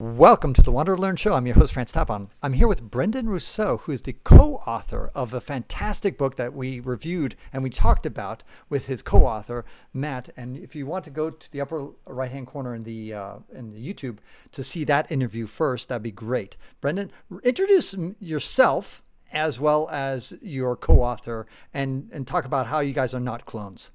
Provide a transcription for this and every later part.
Welcome to the WanderLearn Show. I'm your host, Tapon. I'm here with Brendan Rousseau, who is the co-author of a fantastic book that we reviewed and we talked about with his co-author, Matt. And if you want to go to the upper right-hand corner in the YouTube to see that interview first, that'd be great. Brendan, introduce yourself as well as your co-author and talk about how you guys are not clones.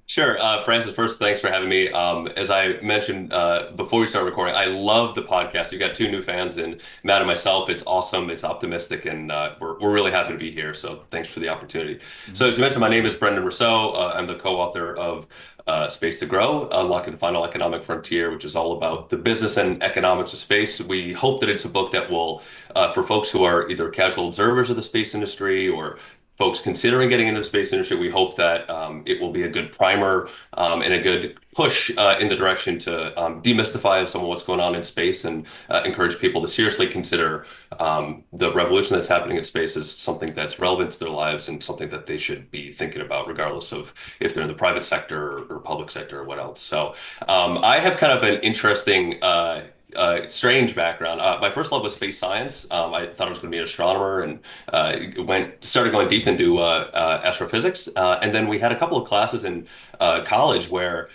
Sure. Francis, first, thanks for having me. As I mentioned before we start recording, I love the podcast. You've got two new fans in Matt and myself. It's awesome. It's optimistic, and we're really happy to be here. So thanks for the opportunity. So as you mentioned, my name is Brendan Rousseau. I'm the co-author of Space to Grow, Unlocking the Final Economic Frontier, which is all about the business and economics of space. We hope that it's a book that will, for folks who are either casual observers of the space industry or folks considering getting into the space industry, we hope that it will be a good primer and a good push in the direction to demystify some of what's going on in space and encourage people to seriously consider the revolution that's happening in space as something that's relevant to their lives and something that they should be thinking about, regardless of if they're in the private sector or public sector or what else. So I have kind of an interesting strange background. My first love was space science. I thought I was going to be an astronomer and started going deep into astrophysics. And then we had a couple of classes in college where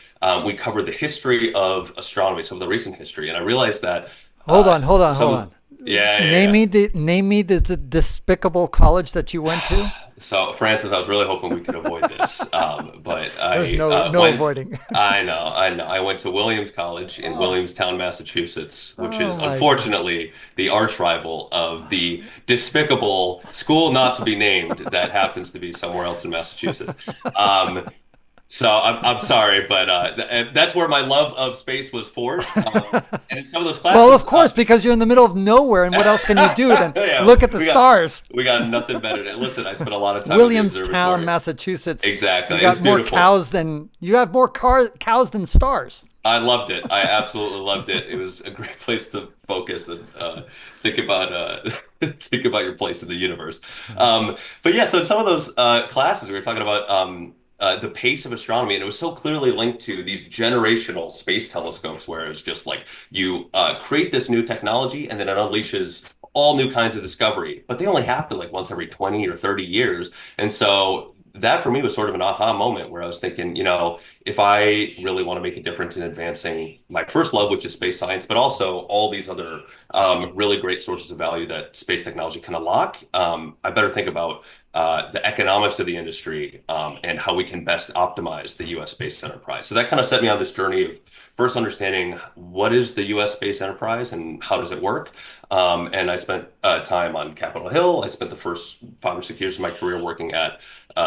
we covered the history of astronomy, some of the recent history. And I realized that Hold on, hold on, hold some, on. yeah, yeah, Name yeah. me the despicable college that you went to. So, Francis, I was really hoping we could avoid this, but There's I no went. avoiding. I know. I went to Williams College in Oh, Williamstown, Massachusetts, which oh is my God. unfortunately the arch rival of the despicable school not to be named that happens to be somewhere else in Massachusetts. Um, so I'm sorry, but that's where my love of space was forged. And in some of those Well, of classes, course, because you're in the middle of nowhere, and what else can you do than yeah, look at the we got stars? we got nothing better than listen. I spent a lot of time at the Williamstown, observatory. Massachusetts. Exactly. You It's got more beautiful. cows than you have more cows than stars. I loved it. I absolutely loved it. It was a great place to focus and think about think about your place in the universe. But yeah, so in some of those classes, we were talking about the pace of astronomy, and it was so clearly linked to these generational space telescopes, where it's just like you create this new technology, and then it unleashes all new kinds of discovery. But they only happen like once every 20 or 30 years, and so that for me was sort of an aha moment where I was thinking, if I really want to make a difference in advancing my first love, which is space science, but also all these other really great sources of value that space technology can unlock, I better think about the economics of the industry and how we can best optimize the U.S. space enterprise. So that kind of set me on this journey of first understanding what is the U.S. space enterprise and how does it work. And I spent time on Capitol Hill. I spent the first 5 or 6 years of my career working at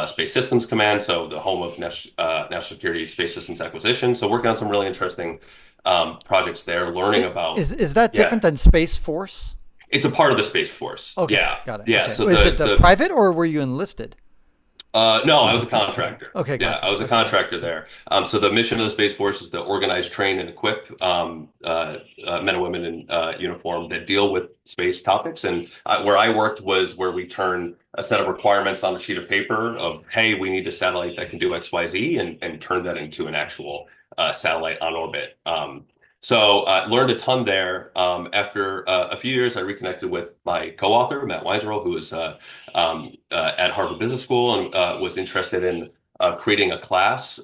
Space Systems Command, so the home of National Security Space Systems Acquisition. So working on some really interesting projects there, learning about, Is that yeah, different than Space Force? it's a part of the Space Force. Okay, Yeah, got it. yeah. Okay, So is it the the private or were you enlisted? no, I was a contractor. Okay, Yeah, gotcha. I was a Okay, contractor there. So the mission of the Space Force is to organize, train, and equip men and women in uniform that deal with space topics. And where I worked was where we turn a set of requirements on a sheet of paper of, hey, we need a satellite that can do X, Y, Z, and turn that into an actual satellite on orbit. So I learned a ton there. After a few years, I reconnected with my co-author, Matt Weinzierl, who was at Harvard Business School and was interested in creating a class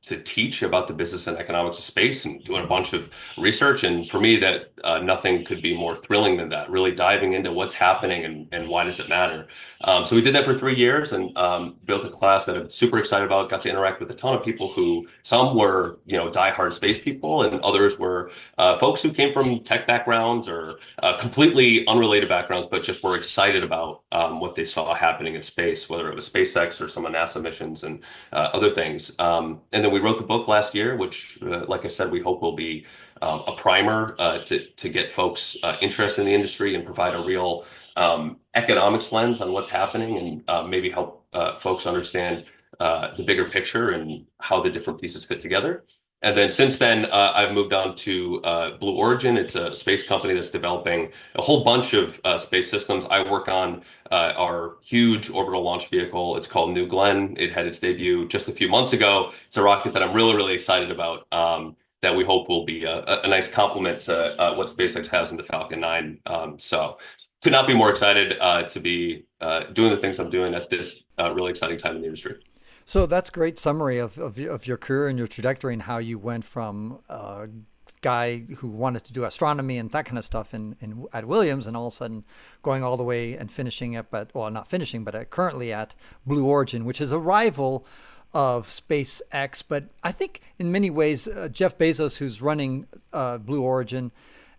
to teach about the business and economics of space and doing a bunch of research. And for me, that nothing could be more thrilling than that, really diving into what's happening and why does it matter. So we did that for 3 years and built a class that I'm super excited about, got to interact with a ton of people who some were, diehard space people and others were folks who came from tech backgrounds or completely unrelated backgrounds, but just were excited about what they saw happening in space, whether it was SpaceX or some of NASA missions and other things. And then we wrote the book last year, which, like I said, we hope will be a primer to get folks interested in the industry and provide a real economics lens on what's happening and maybe help folks understand the bigger picture and how the different pieces fit together. And then since then, I've moved on to Blue Origin. It's a space company that's developing a whole bunch of space systems. I work on our huge orbital launch vehicle. It's called New Glenn. It had its debut just a few months ago. It's a rocket that I'm really, really excited about. that we hope will be a nice complement to what SpaceX has in the Falcon 9. So could not be more excited to be doing the things I'm doing at this really exciting time in the industry. So that's a great summary of your career and your trajectory and how you went from guy who wanted to do astronomy and that kind of stuff at Williams, and all of a sudden going all the way and finishing up at, well, not finishing, but currently at Blue Origin, which is a rival of SpaceX. But I think in many ways, Jeff Bezos, who's running Blue Origin,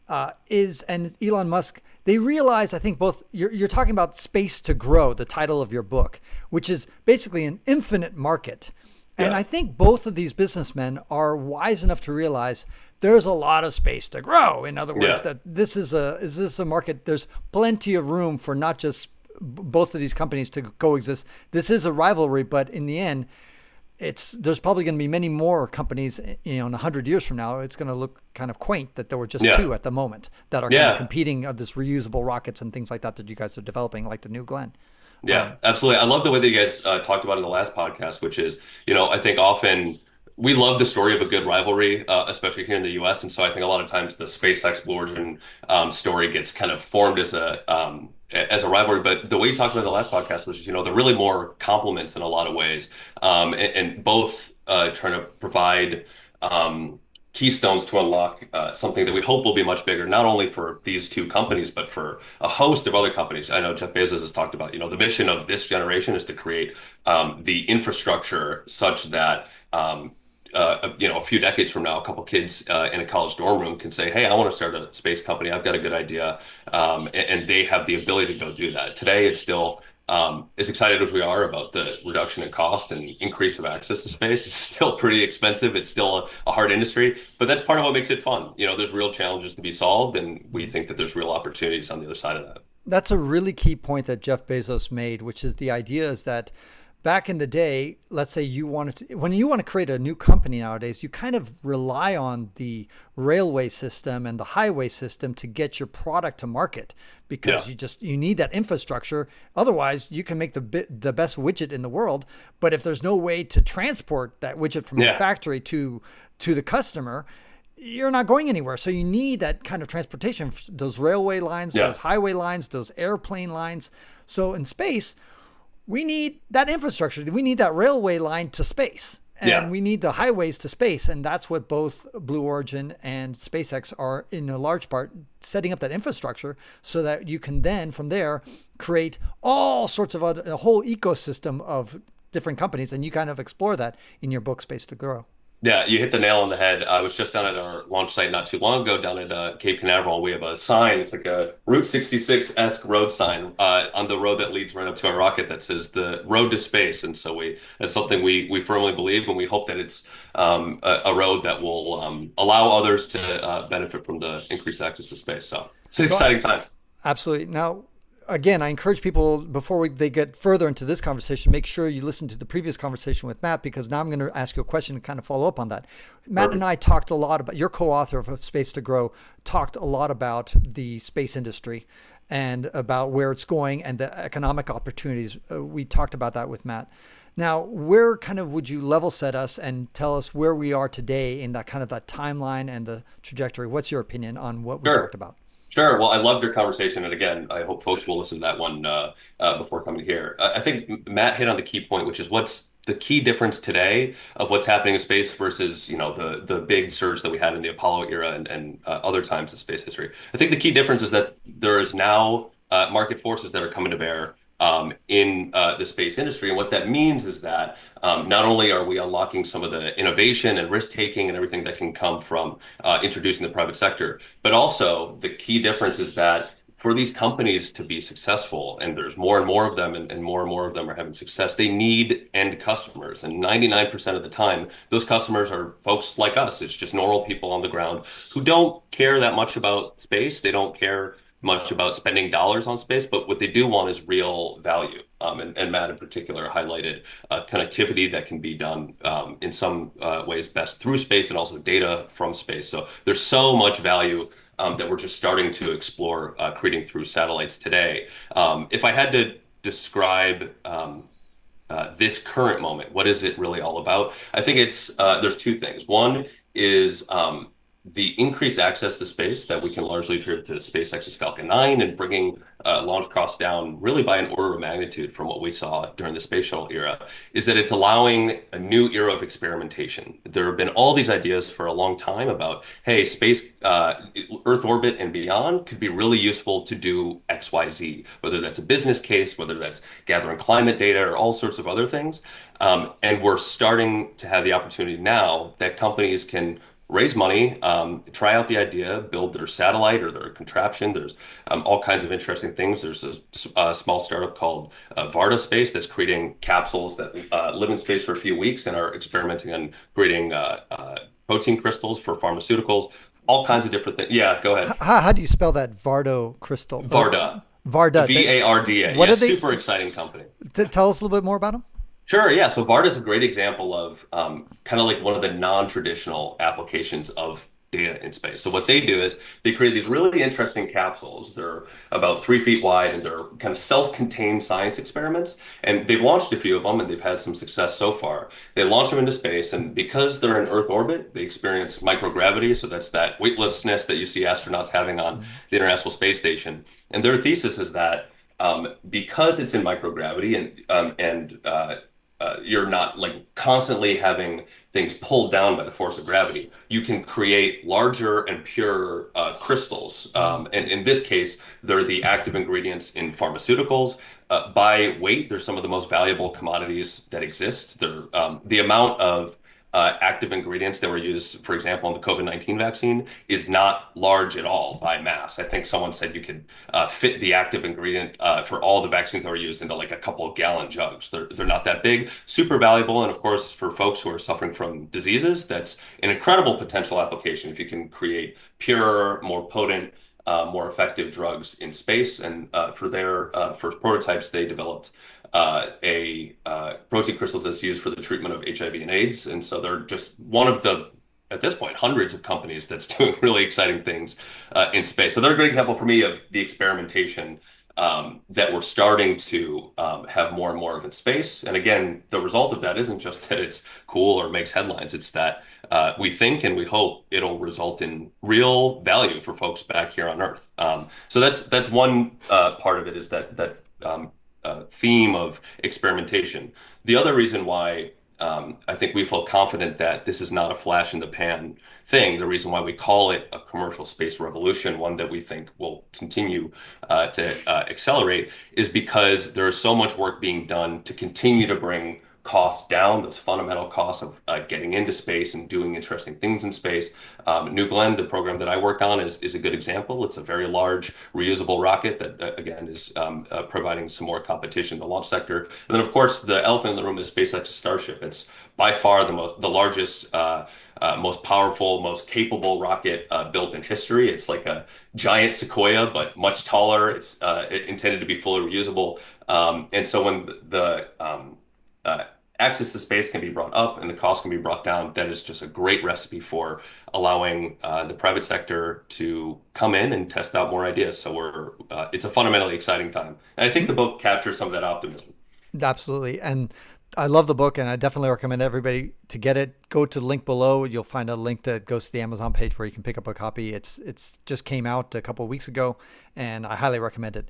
and Elon Musk, they realize, I think both, you're talking about space to grow, the title of your book, which is basically an infinite market. And Yeah. I think both of these businessmen are wise enough to realize there's a lot of space to grow. In other words, Yeah. that is this a market? There's plenty of room for not just both of these companies to coexist. This is a rivalry, but in the end, there's probably going to be many more companies, in 100 years from now. It's going to look kind of quaint that there were just Yeah. two at the moment that are kind Yeah. of competing of this reusable rockets and things like that you guys are developing, like the New Glenn. Yeah, absolutely. I love the way that you guys talked about in the last podcast, which is, I think often we love the story of a good rivalry, especially here in the US. And so I think a lot of times the SpaceX Blue Origin story gets kind of formed as a rivalry. But the way you talked about in the last podcast was, they're really more complements in a lot of ways, and both trying to provide keystones to unlock something that we hope will be much bigger, not only for these two companies, but for a host of other companies. I know Jeff Bezos has talked about, the mission of this generation is to create the infrastructure such that, a few decades from now, a couple kids in a college dorm room can say, "Hey, I want to start a space company. I've got a good idea," and they have the ability to go do that. Today, it's still as excited as we are about the reduction in cost and increase of access to space. It's still pretty expensive. It's still a hard industry, but that's part of what makes it fun. There's real challenges to be solved, and we think that there's real opportunities on the other side of that. That's a really key point that Jeff Bezos made, which is the idea is that back in the day, let's say when you want to create a new company nowadays, you kind of rely on the railway system and the highway system to get your product to market, because Yeah. you need that infrastructure. Otherwise, you can make the best widget in the world, but if there's no way to transport that widget from the Yeah. factory to the customer, you're not going anywhere. So you need that kind of transportation, those railway lines, Yeah. those highway lines, those airplane lines. So in space, we need that infrastructure. We need that railway line to space, and Yeah. we need the highways to space. And that's what both Blue Origin and SpaceX are, in a large part, setting up that infrastructure so that you can then from there create all sorts of a whole ecosystem of different companies. And you kind of explore that in your book, Space to Grow. Yeah, you hit the nail on the head. I was just down at our launch site not too long ago down at Cape Canaveral. We have a sign. It's like a Route 66-esque road sign on the road that leads right up to our rocket that says the road to space. And so that's something we firmly believe, and we hope that it's a road that will allow others to benefit from the increased access to space. So it's an exciting time. Absolutely. Now, again, I encourage people, before they get further into this conversation, make sure you listen to the previous conversation with Matt, because now I'm going to ask you a question and kind of follow up on that. Matt and I talked a lot about, your co-author of Space to Grow, talked a lot about the space industry and about where it's going and the economic opportunities. We talked about that with Matt. Now, where kind of would you level set us and tell us where we are today in that kind of that timeline and the trajectory? What's your opinion on what we Sure. talked about? Sure. Well, I loved your conversation. And again, I hope folks will listen to that one before coming here. I think Matt hit on the key point, which is what's the key difference today of what's happening in space versus, the big surge that we had in the Apollo era and other times in space history. I think the key difference is that there is now market forces that are coming to bear in the space industry. And what that means is that not only are we unlocking some of the innovation and risk taking and everything that can come from introducing the private sector, but also the key difference is that for these companies to be successful, and there's more and more of them, and more of them are having success, they need end customers. And 99% of the time, those customers are folks like us. It's just normal people on the ground who don't care that much about space. They don't care much about spending dollars on space, but what they do want is real value. And Matt in particular highlighted connectivity that can be done in some ways best through space, and also data from space. So there's so much value that we're just starting to explore creating through satellites today. If I had to describe this current moment, what is it really all about? I think it's there's two things. One is the increased access to space that we can largely attribute to SpaceX's Falcon 9 and bringing launch costs down really by an order of magnitude from what we saw during the space shuttle era, is that it's allowing a new era of experimentation. There have been all these ideas for a long time about, hey, space, Earth orbit and beyond could be really useful to do X, Y, Z, whether that's a business case, whether that's gathering climate data or all sorts of other things. And we're starting to have the opportunity now that companies can raise money, try out the idea, build their satellite or their contraption. There's all kinds of interesting things. There's a small startup called Varda Space that's creating capsules that live in space for a few weeks and are experimenting on creating protein crystals for pharmaceuticals, all kinds of different things. Yeah, go ahead. How do you spell that Vardo crystal? Varda. Varda. Varda. What Yeah, are they? super exciting company. Tell us a little bit more about them. Sure, yeah. So Varda is a great example of kind of like one of the non-traditional applications of data in space. So what they do is they create these really interesting capsules. They're about 3 feet wide and they're kind of self-contained science experiments. And they've launched a few of them and they've had some success so far. They launch them into space, and because they're in Earth orbit, they experience microgravity. So that's that weightlessness that you see astronauts having on the International Space Station. And their thesis is that because it's in microgravity and you're not like constantly having things pulled down by the force of gravity, you can create larger and purer crystals. And in this case, they're the active ingredients in pharmaceuticals. By weight, they're some of the most valuable commodities that exist. They're the amount of active ingredients that were used, for example, in the COVID-19 vaccine is not large at all by mass. I think someone said you could fit the active ingredient for all the vaccines that were used into like a couple of gallon jugs. They're not that big, super valuable. And of course, for folks who are suffering from diseases, that's an incredible potential application if you can create purer, more potent, more effective drugs in space. And for their first prototypes, they developed a protein crystals that's used for the treatment of HIV and AIDS. And so they're just one of the, at this point, hundreds of companies that's doing really exciting things in space. So they're a great example for me of the experimentation that we're starting to have more and more of in space. And again, the result of that isn't just that it's cool or makes headlines. It's that we think and we hope it'll result in real value for folks back here on Earth. So that's one part of it, is that theme of experimentation. The other reason why I think we feel confident that this is not a flash in the pan thing, the reason why we call it a commercial space revolution, one that we think will continue to accelerate, is because there is so much work being done to continue to bring costs down, those fundamental costs of getting into space and doing interesting things in space. New Glenn, the program that I work on, is a good example. It's a very large reusable rocket that, again, is providing some more competition in the launch sector. And then, of course, the elephant in the room is SpaceX's Starship. It's by far the largest, most powerful, most capable rocket built in history. It's like a giant Sequoia, but much taller. It's intended to be fully reusable. And so when the access to space can be brought up and the cost can be brought down, that is just a great recipe for allowing the private sector to come in and test out more ideas. So it's a fundamentally exciting time. And I think the book captures some of that optimism. Absolutely. And I love the book, and I definitely recommend everybody to get it. Go to the link below. You'll find a link that goes to the Amazon page where you can pick up a copy. It's just came out a couple of weeks ago, and I highly recommend it.